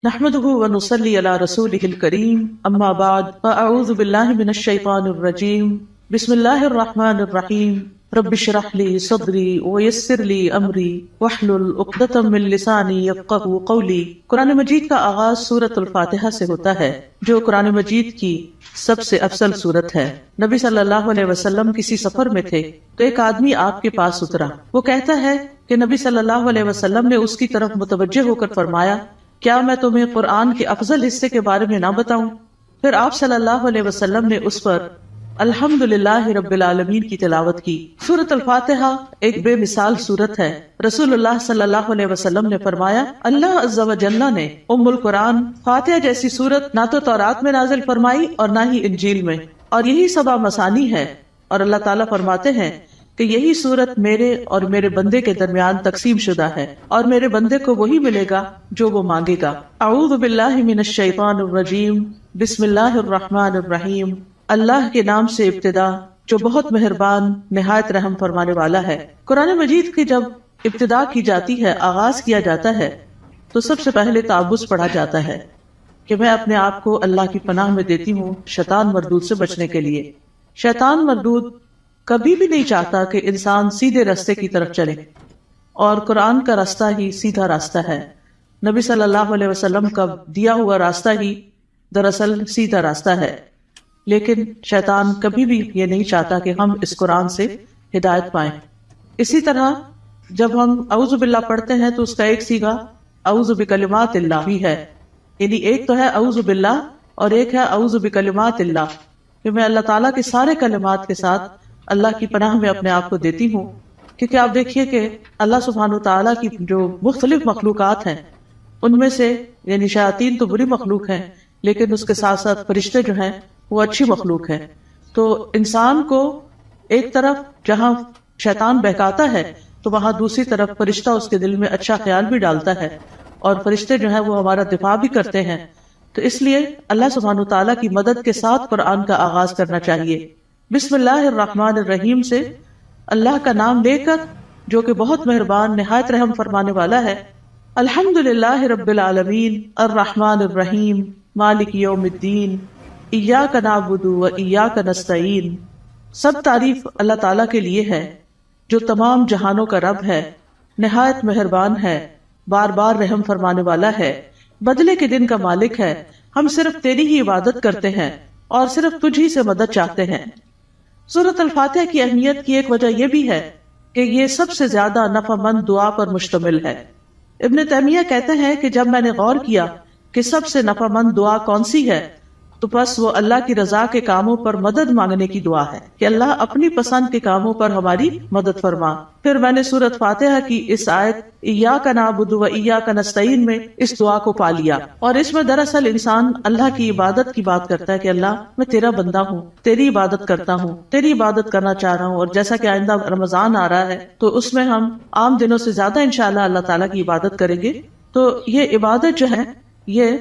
نحمده ونصلي على رسوله الكريم اما بعد فاعوذ بالله من الشيطان الرجيم بسم الله الرحمن الرحيم رب اشرح لي صدري ويسر لي امري واحلل عقدة من لساني يفقهوا قولي۔ قرآن مجید کا آغاز سورۃ الفاتحہ سے ہوتا ہے جو قرآن مجید کی سب سے افضل سورت ہے۔ نبی صلی اللہ علیہ وسلم کسی سفر میں تھے تو ایک آدمی آپ کے پاس اترا۔ وہ کہتا ہے کہ نبی صلی اللہ علیہ وسلم نے اس کی طرف متوجہ ہو کر فرمایا، کیا میں تمہیں قرآن کے افضل حصے کے بارے میں نہ بتاؤں؟ پھر آپ صلی اللہ علیہ وسلم نے اس پر الحمدللہ رب العالمین کی تلاوت کی۔ سورۃ الفاتحہ ایک بے مثال سورت ہے۔ رسول اللہ صلی اللہ علیہ وسلم نے فرمایا، اللہ عز و جل نے ام القرآن فاتحہ جیسی سورت نہ تو تورات میں نازل فرمائی اور نہ ہی انجیل میں، اور یہی سبع مثانی ہے، اور اللہ تعالیٰ فرماتے ہیں کہ یہی سورت میرے اور میرے بندے کے درمیان تقسیم شدہ ہے، اور میرے بندے کو وہی ملے گا جو وہ مانگے گا۔ اعوذ باللہ من الشیطان الرجیم بسم اللہ الرحمن الرحیم۔ اللہ کے نام سے ابتدا جو بہت مہربان نہایت رحم فرمانے والا ہے۔ قرآن مجید کی جب ابتدا کی جاتی ہے، آغاز کیا جاتا ہے، تو سب سے پہلے تعوذ پڑھا جاتا ہے کہ میں اپنے آپ کو اللہ کی پناہ میں دیتی ہوں شیطان مردود سے بچنے کے لیے۔ شیطان مردود کبھی بھی نہیں چاہتا کہ انسان سیدھے راستے کی طرف چلے، اور قرآن کا راستہ ہی سیدھا راستہ ہے۔ نبی صلی اللہ علیہ وسلم کا دیا ہوا راستہ ہی دراصل سیدھا راستہ ہے، لیکن شیطان کبھی بھی یہ نہیں چاہتا کہ ہم اس قرآن سے ہدایت پائیں۔ اسی طرح جب ہم اعوذ باللہ پڑھتے ہیں تو اس کا ایک صیغہ اعوذ بکلمات اللہ بھی ہے، یعنی ایک تو ہے اعوذ باللہ اور ایک ہے اعوذ بکلمات اللہ، کہ میں اللہ تعالیٰ کے سارے کلمات کے ساتھ اللہ کی پناہ میں اپنے آپ کو دیتی ہوں۔ کیونکہ آپ دیکھیے کہ اللہ سبحانہ وتعالیٰ کی جو مختلف مخلوقات ہیں ان میں سے یعنی شیاطین تو بری مخلوق ہیں، لیکن اس کے ساتھ ساتھ فرشتے جو ہیں وہ اچھی مخلوق ہیں۔ تو انسان کو ایک طرف جہاں شیطان بہکاتا ہے تو وہاں دوسری طرف فرشتہ اس کے دل میں اچھا خیال بھی ڈالتا ہے، اور فرشتے جو ہیں وہ ہمارا دفاع بھی کرتے ہیں۔ تو اس لیے اللہ سبحانہ وتعالیٰ کی مدد کے ساتھ قرآن کا آغاز کرنا چاہیے۔ بسم اللہ الرحمن الرحیم سے اللہ کا نام لے کر جو کہ بہت مہربان نہایت رحم فرمانے والا ہے۔ الحمدللہ رب العالمین الرحمن الرحیم مالک یوم الدین ایاک نعبد و ایاک نستعین۔ سب تعریف اللہ تعالیٰ کے لیے ہے جو تمام جہانوں کا رب ہے، نہایت مہربان ہے، بار بار رحم فرمانے والا ہے، بدلے کے دن کا مالک ہے۔ ہم صرف تیری ہی عبادت کرتے ہیں اور صرف تجھ ہی سے مدد چاہتے ہیں۔ سورۃ الفاتحہ کی اہمیت کی ایک وجہ یہ بھی ہے کہ یہ سب سے زیادہ نفع مند دعا پر مشتمل ہے۔ ابن تیمیہ کہتے ہیں کہ جب میں نے غور کیا کہ سب سے نفع مند دعا کون سی ہے تو بس وہ اللہ کی رضا کے کاموں پر مدد مانگنے کی دعا ہے کہ اللہ اپنی پسند کے کاموں پر ہماری مدد فرما۔ پھر میں نے سورۃ فاتحہ کی اس آیت ایاک نعبد و ایاک نستعین میں اس دعا کو پا لیا، اور اس میں دراصل انسان اللہ کی عبادت کی بات کرتا ہے کہ اللہ میں تیرا بندہ ہوں، تیری عبادت کرتا ہوں، تیری عبادت کرنا چاہ رہا ہوں۔ اور جیسا کہ آئندہ رمضان آ رہا ہے تو اس میں ہم عام دنوں سے زیادہ انشاءاللہ اللہ تعالیٰ کی عبادت کریں گے۔ تو یہ عبادت جو ہے یہ